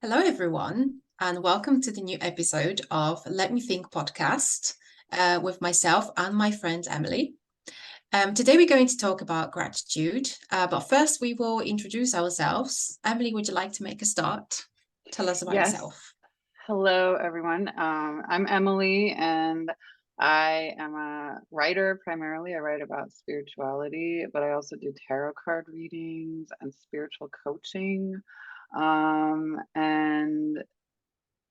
Hello, everyone, and welcome to the new episode of Let Me Think podcast with myself and my friend Emily. Today, we're going to talk about gratitude, but first, we will introduce ourselves. Emily, would you like to make a start? Tell us about yourself. Hello, everyone. I'm Emily, and I am a writer primarily. I write about spirituality, but I also do tarot card readings and spiritual coaching, and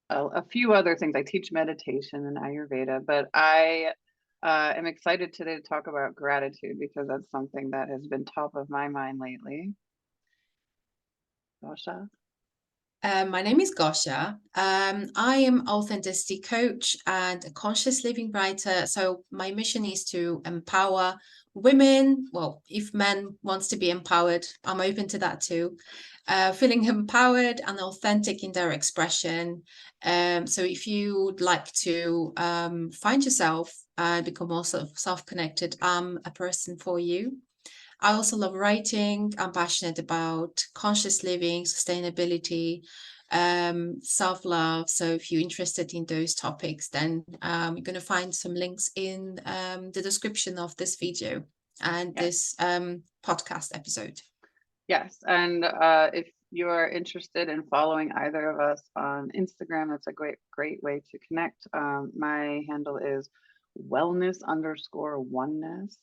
a few other things. I teach meditation and Ayurveda, but I am excited today to talk about gratitude because that's something that has been top of my mind lately. Gosha? My name is Gosha. I am authenticity coach and a conscious living writer. So my mission is to empower women. Well, if men wants to be empowered, I'm open to that too. Feeling empowered and authentic in their expression. So if you would like to find yourself, become more sort of self-connected, I'm a person for you. I also love writing. I'm passionate about conscious living, sustainability, self-love. So if you're interested in those topics, then you're going to find some links in the description of this video and this podcast episode. Yes, and if you are interested in following either of us on Instagram, that's a great way to connect. My handle is wellness_oneness.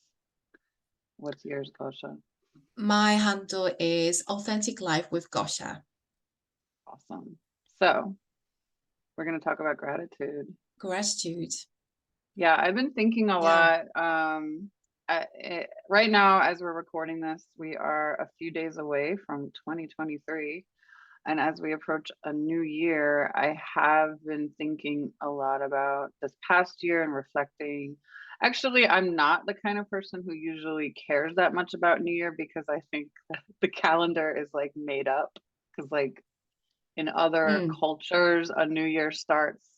What's yours, Gosha? My handle is Authentic Life with Gosha. Awesome. So we're going to talk about gratitude. Gratitude. Yeah, I've been thinking a lot. Right now, as we're recording this, we are a few days away from 2023. And as we approach a new year, I have been thinking a lot about this past year and reflecting. Actually, I'm not the kind of person who usually cares that much about New Year because I think the calendar is like made up. Because, like, in other cultures, a New Year starts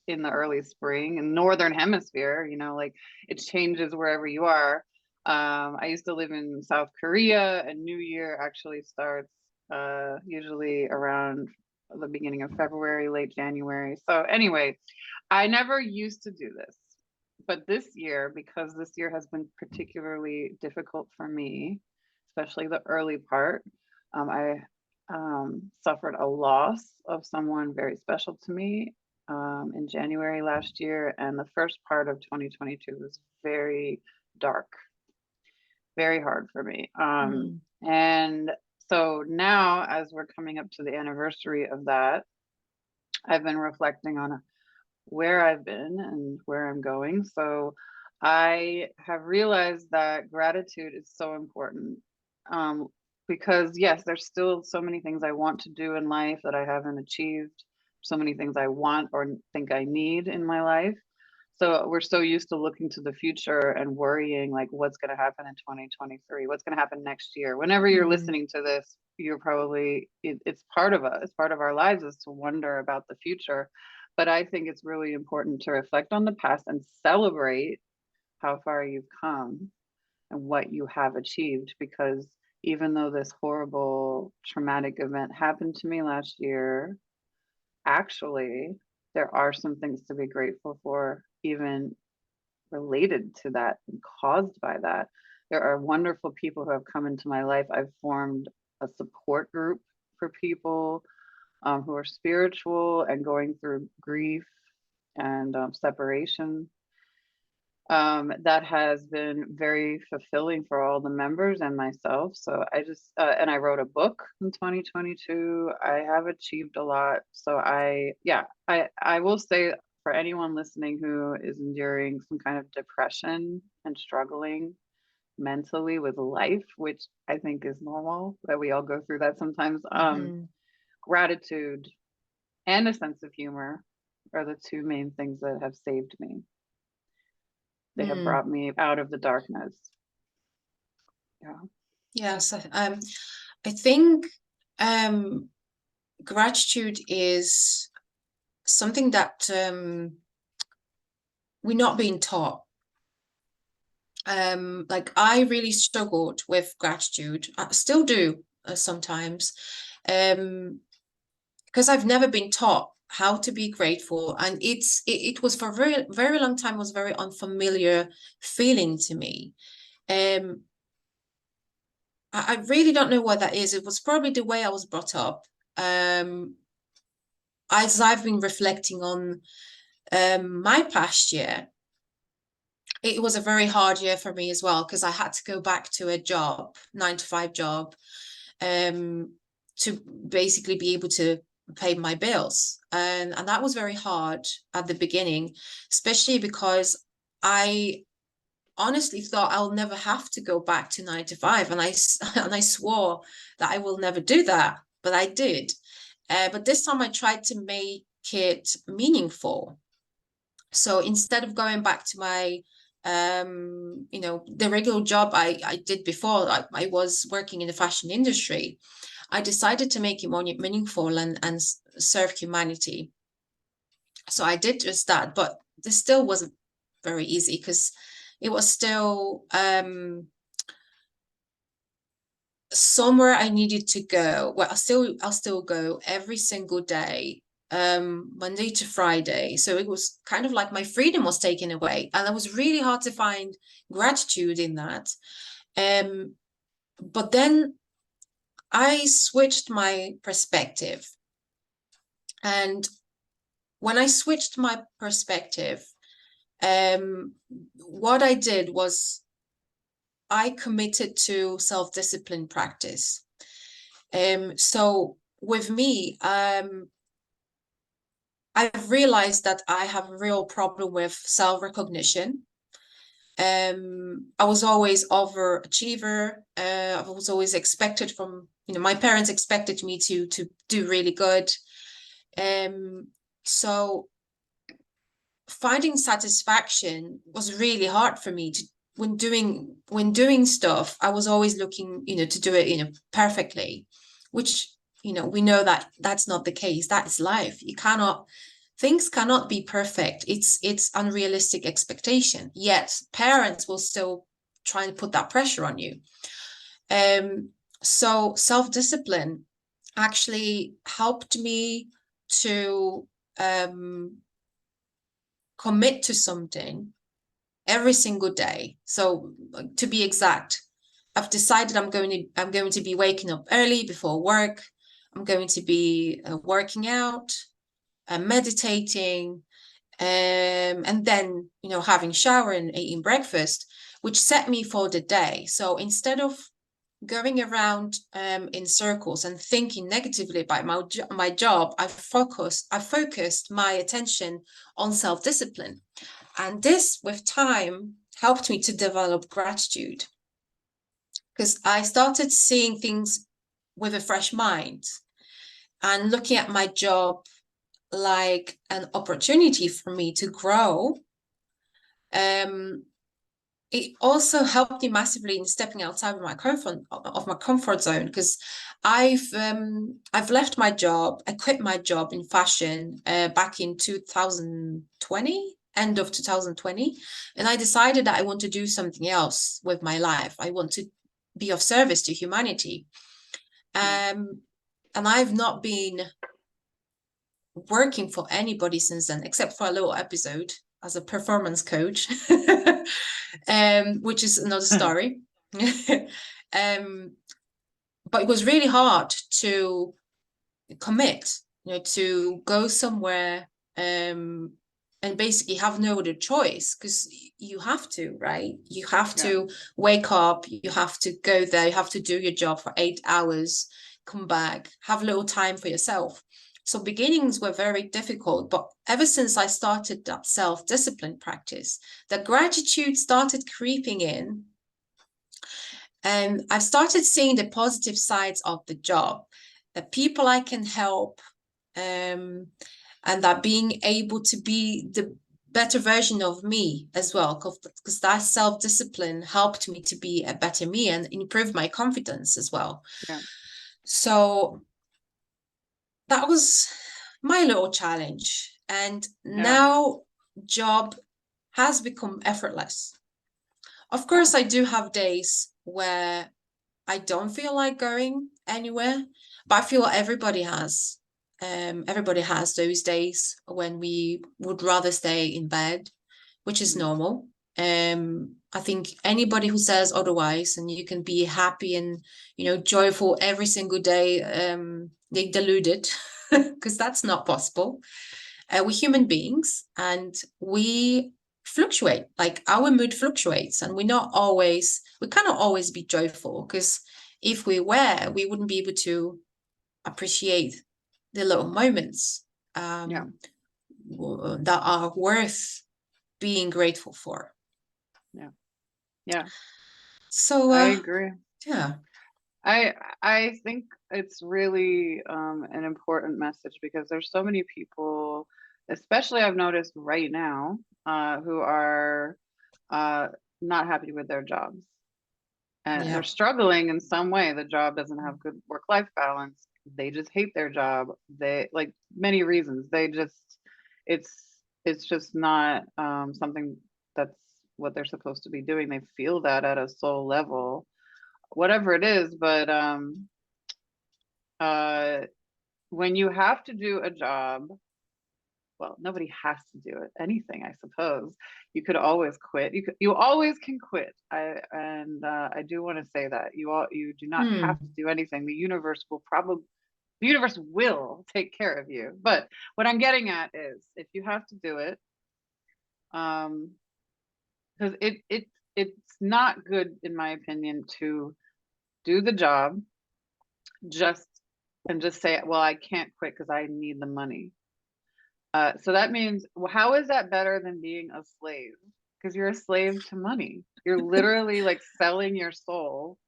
in the early spring. In Northern Hemisphere, like it changes wherever you are. I used to live in South Korea, and New Year actually starts usually around the beginning of February, late January. So anyway, I never used to do this, but this year, because this year has been particularly difficult for me, especially the early part, I suffered a loss of someone very special to me in January last year, and the first part of 2022 was very dark, very hard for me. And so now, as we're coming up to the anniversary of that, I've been reflecting on where I've been and where I'm going. So I have realized that gratitude is so important. Because yes, there's still so many things I want to do in life that I haven't achieved, so many things I want or think I need in my life. So we're so used to looking to the future and worrying like what's going to happen in 2023, what's going to happen next year. Whenever you're listening to this, you're probably it's part of us, it's part of our lives is to wonder about the future. But I think it's really important to reflect on the past and celebrate how far you've come and what you have achieved, because even though this horrible traumatic event happened to me last year, actually there are some things to be grateful for, even related to that and caused by that. There are wonderful people who have come into my life. I've formed a support group for people who are spiritual and going through grief and separation. That has been very fulfilling for all the members and myself. So I just, and I wrote a book in 2022. I have achieved a lot. So I will say for anyone listening who is enduring some kind of depression and struggling mentally with life, which I think is normal, that we all go through that sometimes. Gratitude and a sense of humor are the two main things that have saved me. They have brought me out of the darkness. Yeah. Yes, I think gratitude is something that we're not being taught. Like I really struggled with gratitude. I still do. sometimes, because I've never been taught how to be grateful, and it was for a very very long time was very unfamiliar feeling to me. Um, I really don't know what that is. It was probably the way I was brought up. Um, as I've been reflecting on my past year, it was a very hard year for me as well because I had to go back to a job, 9 to 5 job, um, to basically be able to pay my bills. And that was very hard at the beginning, especially because I honestly thought I'll never have to go back to 9 to 5. And I swore that I will never do that, but I did. But this time I tried to make it meaningful. So instead of going back to my the regular job I did before, I was working in the fashion industry. I decided to make it more meaningful and serve humanity. So I did just that, but this still wasn't very easy because it was still somewhere I needed to go. Well, I'll still go every single day, Monday to Friday. So it was kind of like my freedom was taken away, and it was really hard to find gratitude in that. But then I switched my perspective, and when I switched my perspective, what I did was I committed to self-discipline practice. So with me, I've realized that I have a real problem with self-recognition. I was always overachiever. I was always expected from, my parents expected me to do really good. So finding satisfaction was really hard for me to when doing stuff. I was always looking, to do it, perfectly, which, we know that that's not the case. That is life. Things cannot be perfect. It's unrealistic expectation. Yet parents will still try and put that pressure on you. So self-discipline actually helped me to commit to something every single day. So to be exact, I've decided I'm going to be waking up early before work. I'm going to be working out, meditating, and then having shower and eating breakfast, which set me for the day. So instead of going around in circles and thinking negatively about my job, I focused my attention on self-discipline. And this, with time, helped me to develop gratitude because I started seeing things with a fresh mind and looking at my job like an opportunity for me to grow. It also helped me massively in stepping outside of my comfort zone because I've left my job. I quit my job in fashion back in 2020, end of 2020, and I decided that I want to do something else with my life. I want to be of service to humanity. And I've not been working for anybody since then, except for a little episode as a performance coach, which is another story. But it was really hard to commit, to go somewhere and basically have no other choice because you have to, right? You have to wake up, you have to go there, you have to do your job for 8 hours, come back, have a little time for yourself. So beginnings were very difficult, but ever since I started that self-discipline practice, the gratitude started creeping in, and I've started seeing the positive sides of the job, the people I can help, and that being able to be the better version of me as well, because that self-discipline helped me to be a better me and improve my confidence as well. Yeah. So that was my little challenge. And now job has become effortless. Of course, I do have days where I don't feel like going. anywhere. But I feel everybody has those days when we would rather stay in bed, which is Mm. normal. I think anybody who says otherwise, and you can be happy and joyful every single day, they deluded, because that's not possible. We're human beings, and we fluctuate. Like, our mood fluctuates, and we cannot always be joyful, because if we were, we wouldn't be able to appreciate the little moments Yeah. that are worth being grateful for. Yeah. Yeah. So, I agree. yeah, I think it's really an important message because there's so many people, especially I've noticed right now, who are uh, not happy with their jobs and they're yeah, struggling in some way. The job doesn't have good work-life balance. They just hate their job. They like many reasons. It's just not something that's what they're supposed to be doing. They feel that at a soul level, whatever it is, but uh when you have to do a job, well, nobody has to do it, anything, I suppose. You could always quit. You always can quit. I do want to say that you do not have to mm, do anything. The universe will take care of you. But what I'm getting at is if you have to do it, um because it's not good, in my opinion, to do the job just just say, well, I can't quit because I need the money. So that means, well, how is that better than being a slave? Because you're a slave to money. You're literally like selling your soul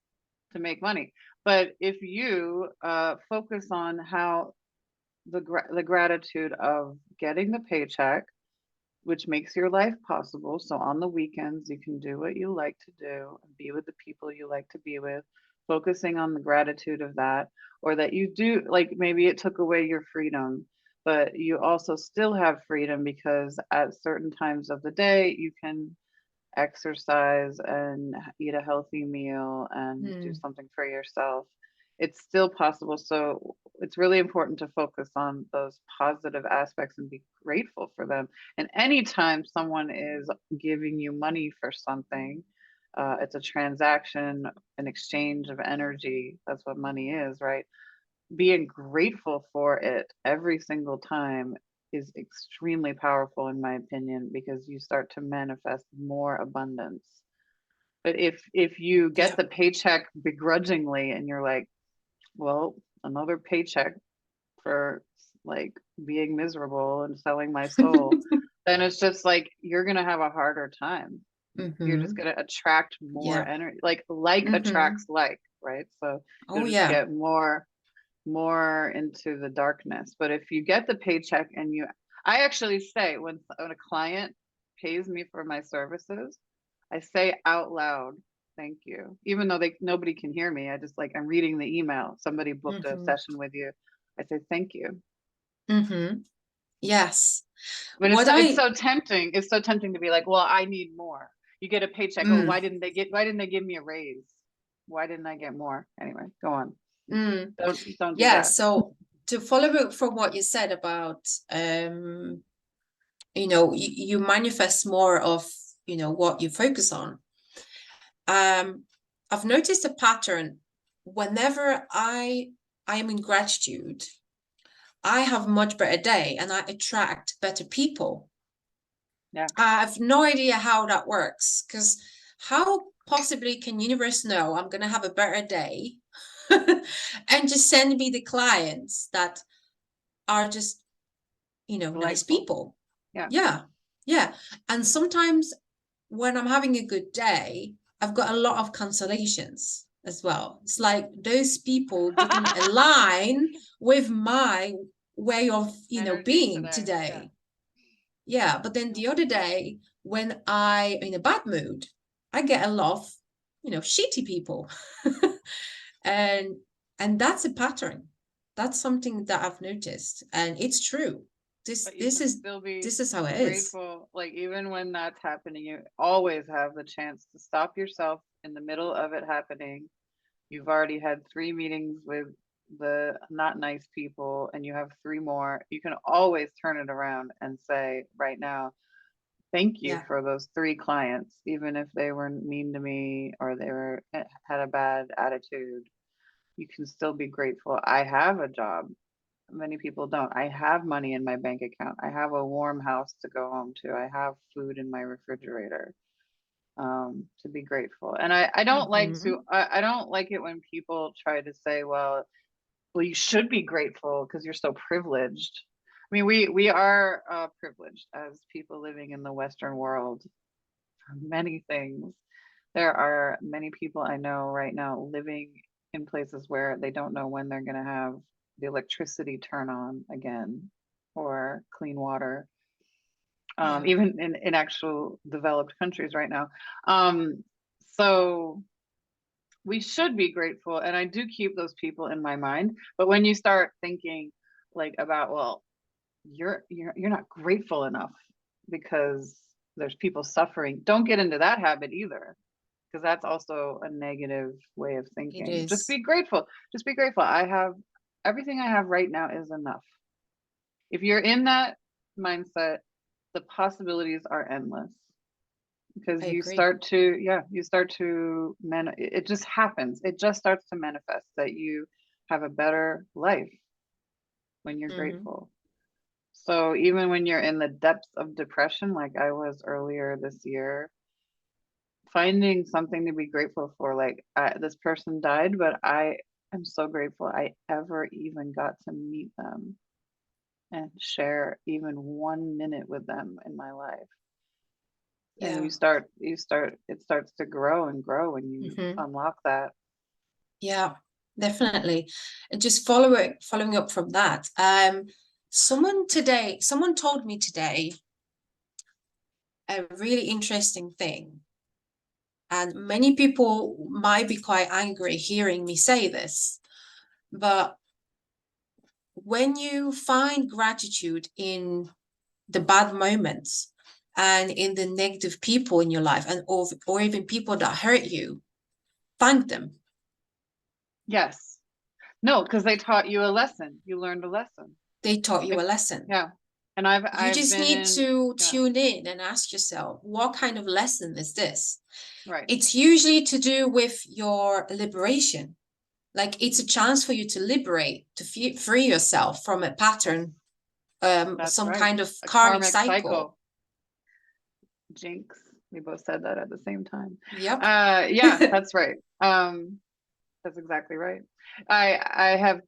to make money. But if you focus on how the gratitude of getting the paycheck, which makes your life possible. So on the weekends, you can do what you like to do and be with the people you like to be with, focusing on the gratitude of that, or that you do, like maybe it took away your freedom, but you also still have freedom because at certain times of the day, you can exercise and eat a healthy meal and do mm, something for yourself. It's still possible. So it's really important to focus on those positive aspects and be grateful for them. And anytime someone is giving you money for something, it's a transaction, an exchange of energy. That's what money is, right? Being grateful for it every single time is extremely powerful, in my opinion, because you start to manifest more abundance. But if you get yeah, the paycheck begrudgingly and you're like, well, another paycheck for like being miserable and selling my soul, then it's just like you're gonna have a harder time. You're just mm-hmm, gonna attract more yeah, energy, like mm-hmm, attracts like, right? So oh you'll just yeah, get more into the darkness. But if you get the paycheck and I actually say when a client pays me for my services, I say out loud, thank you. Even though nobody can hear me, I just like, I'm reading the email. Somebody booked a mm-hmm, session with you. I say, thank you. mm-hmm, yes. But What it's I so tempting. It's so tempting to be like, well, I need more. You get a paycheck. Oh, mm, why didn't they give me a raise? Why didn't I get more? Anyway, go on. mm, Don't do yeah, that. so to follow up from what you said about you manifest more of what you focus on. I've noticed a pattern. Whenever I am in gratitude, I have much better day, and I attract better people. Yeah. I have no idea how that works, because how possibly can universe know I'm gonna have a better day and just send me the clients that are just nice Delightful. people. Yeah. Yeah, yeah. And sometimes when I'm having a good day, I've got a lot of cancellations as well. It's like those people didn't align with my way of Energy being today. Yeah. today. Yeah, but then Yeah. the other day when I'm in a bad mood, I get a lot of shitty people. and and that's a pattern. That's something that I've noticed, and it's true. this But you this can is still be this is how it is. grateful. Like, even when that's happening, you always have the chance to stop yourself in the middle of it happening. You've already had 3 meetings with the not nice people, and you have 3 more. You can always turn it around and say, right now, thank you Yeah. for those 3 clients, even if they were mean to me or they were had a bad attitude. You can still be grateful. I have a job. Many people don't. I have money in my bank account. I have a warm house to go home to. I have food in my refrigerator, to be grateful. And I don't like Mm-hmm. to, I don't like it when people try to say, well, you should be grateful because you're so privileged. I mean, we are privileged as people living in the Western world for many things. There are many people I know right now living in places where they don't know when they're going to have the electricity turn on again or clean water, Yeah. even in actual developed countries right now. Um, so we should be grateful. And I do keep those people in my mind. But when you start thinking like about, well, you're not grateful enough because there's people suffering, don't get into that habit either, because that's also a negative way of It thinking. Just is. be grateful. Just be grateful. I have everything I have right now is enough. If you're in that mindset, the possibilities are endless because I you agree. start to, yeah, you start to it just happens. It just starts to manifest that you have a better life when you're Mm-hmm. grateful. So even when you're in the depths of depression, like I was earlier this year, finding something to be grateful for, like this person died, but I am so grateful I ever even got to meet them and share even 1 minute with them in my life. And Yeah. it starts to grow and grow when you Mm-hmm. unlock that. Yeah, definitely. And just following up from that, someone told me today a really interesting thing, and many people might be quite angry hearing me say this, but when you find gratitude in the bad moments and in the negative people in your life, and or even people that hurt you, thank them. Yes. No, because they taught you a lesson. You learned a lesson. They taught you If a lesson. Yeah. And I've You I've just been need in, to yeah, tune in and ask yourself, what kind of lesson is this? right. It's usually to do with your liberation. Like it's a Mhm. chance for you to liberate, to free yourself from a pattern, That's some right. kind of A karmic karmic cycle. cycle. Jinx. We both said that at the same time. Yep. Yeah, that's right. That's exactly right. I have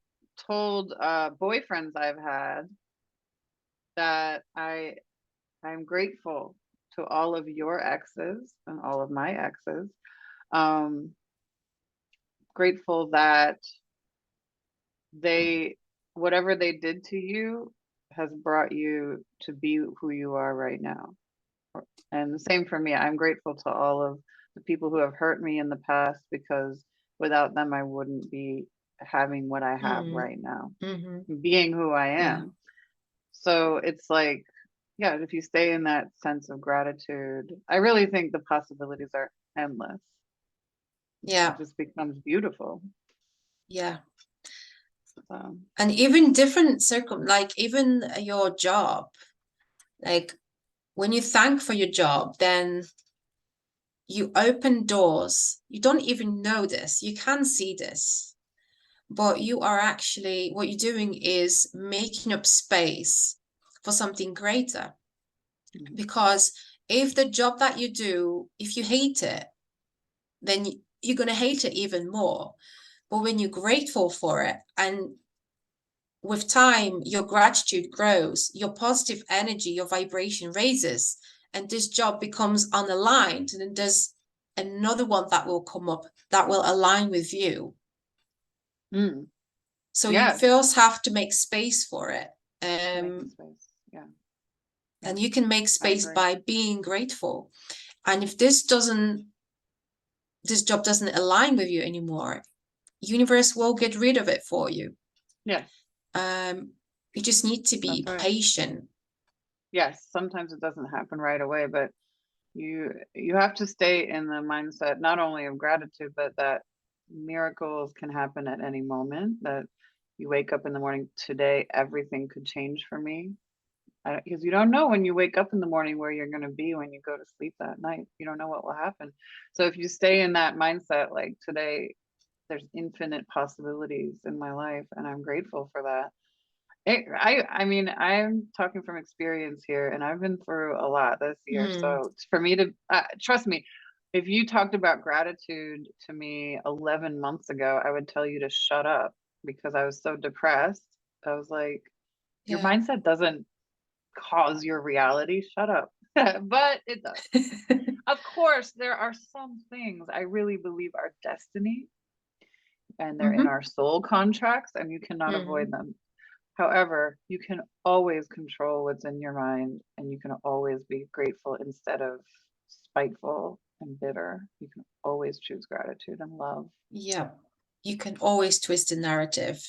told boyfriends I've had that I'm grateful to all of your exes and all of my exes. Um, Grateful that they whatever they did to you has brought you to be who you are right now. And the same for me. I'm grateful to all of the people who have hurt me in the past because without them, I wouldn't be having what I have Mm, right now, hmm. being who I Yeah. am. So it's like, yeah, if you stay in that sense of gratitude, I really think the possibilities are endless. It Yeah. just becomes beautiful. Yeah. So, And even different like even your job, like when you thank for your job, then you open doors. You don't even know this. You can see this, but you are actually, what you're doing is making up space for something greater. mm, Because if the job that you do, if you hate it, then you're going to hate it even more. But when you're grateful for it, and with time, your gratitude grows, your positive energy, your vibration raises, and this job becomes unaligned, and then there's another one that will come up that will align with you. mm, So you yes, first have to make space for it. making Um, space. Yeah, yeah, and you can make I space agree. by being grateful. And if this job doesn't align with you anymore, universe will get rid of it for you. Yes, Um, you just need to that's be right. patient. Yes, sometimes it doesn't happen right away, but you have to stay in the mindset not only of gratitude, but that miracles can happen at any moment, that you wake up in the morning, today everything could change for me. Because you don't know when you wake up in the morning where you're going to be when you go to sleep that night. You don't know what will happen. So if you stay in that mindset, like today, there's infinite possibilities in my life, and I'm grateful for that. I mean, I'm talking from experience here, and I've been through a lot this year. Mm, So for me to trust me, if you talked about gratitude to me 11 months ago, I would tell you to shut up because I was so depressed. I was like, your yeah. mindset doesn't cause your reality. Shut up. But it does. Of course, there are some things I really believe are destiny and they're in Mm-hmm. our soul contracts, and you cannot avoid Mm, them. However, you can always control what's in your mind, and you can always be grateful instead of spiteful and bitter. You can always choose gratitude and love. yeah. You can always twist the narrative,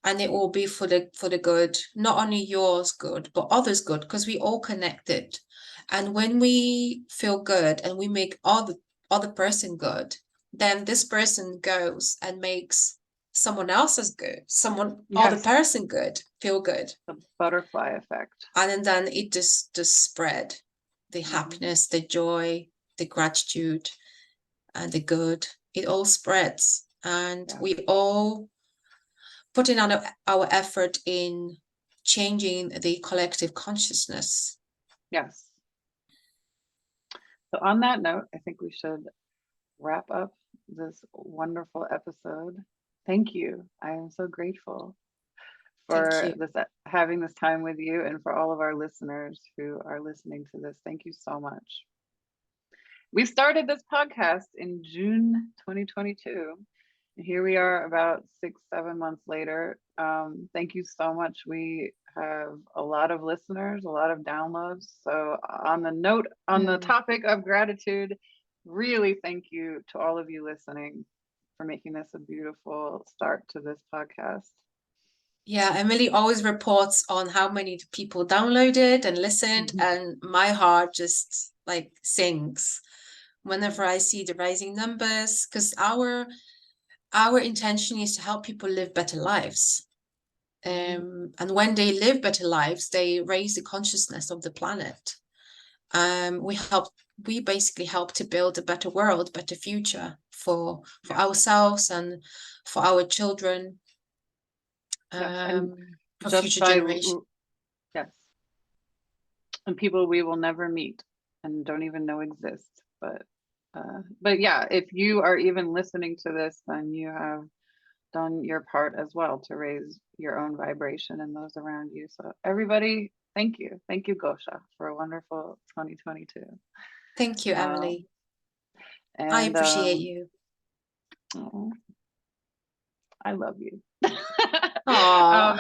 and it will be for the good, not only yours good, but others good, because we all connected. And when we feel good and we make other person good, then this person goes and makes someone else's good, someone other Yes, person good, feel good. the butterfly effect. And then it just spread the Hmm. happiness, the joy, the gratitude, and the good. It all spreads, and Yeah. we all put in our effort in changing the collective consciousness. Yes. So on that note, I think we should wrap up this wonderful episode. Thank you. I am so grateful Thank for you. this having this time with you, and for all of our listeners who are listening to this. Thank you so much. We started this podcast in June 2022. And here we are about 6, 7 months later. Thank you so much. We have a lot of listeners, a lot of downloads. So on the Mm. topic of gratitude, really thank you to all of you listening for making this a beautiful start to this podcast. Yeah, Emily always reports on how many people downloaded and listened, and my heart just like sings whenever I see the rising numbers, because our intention is to help people live better lives. And when they live better lives, they raise the consciousness of the planet. We basically help to build a better world, better future for Yes. ourselves and for our children, Yes. And for just future by, generations. yes, and people we will never meet and don't even know exist. But yeah, if you are even listening to this, then you have done your part as well to raise your own vibration and those around you. So everybody, thank you, Gosha, for a wonderful 2022. Thank you, Um, Emily. I and appreciate you. oh, I love you. And Oh,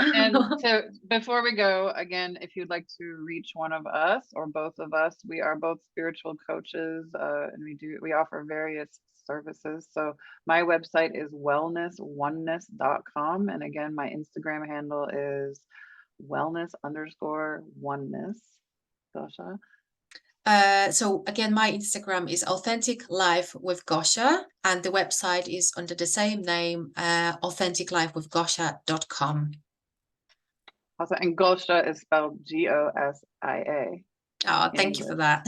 to before we go, again, if you'd like to reach one of us or both of us, we are both spiritual coaches, and we offer various services. So my website is wellnessoneness.com, and again, my Instagram handle is wellness_oneness. Gosha. so again, my Instagram is Authentic Life with Gosha, and the website is under the same name, authenticlifewithgosha.com. Also, and Gosha is spelled Gosia Oh, in thank you for English. that.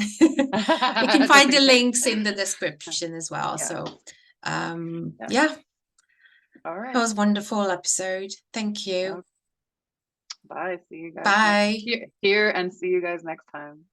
You can Just find in the case. links in the description as well. Yeah. So, Yes. yeah, All that right. was a wonderful episode. Thank you. Okay. Bye. See you guys next Bye. here and see you guys next time.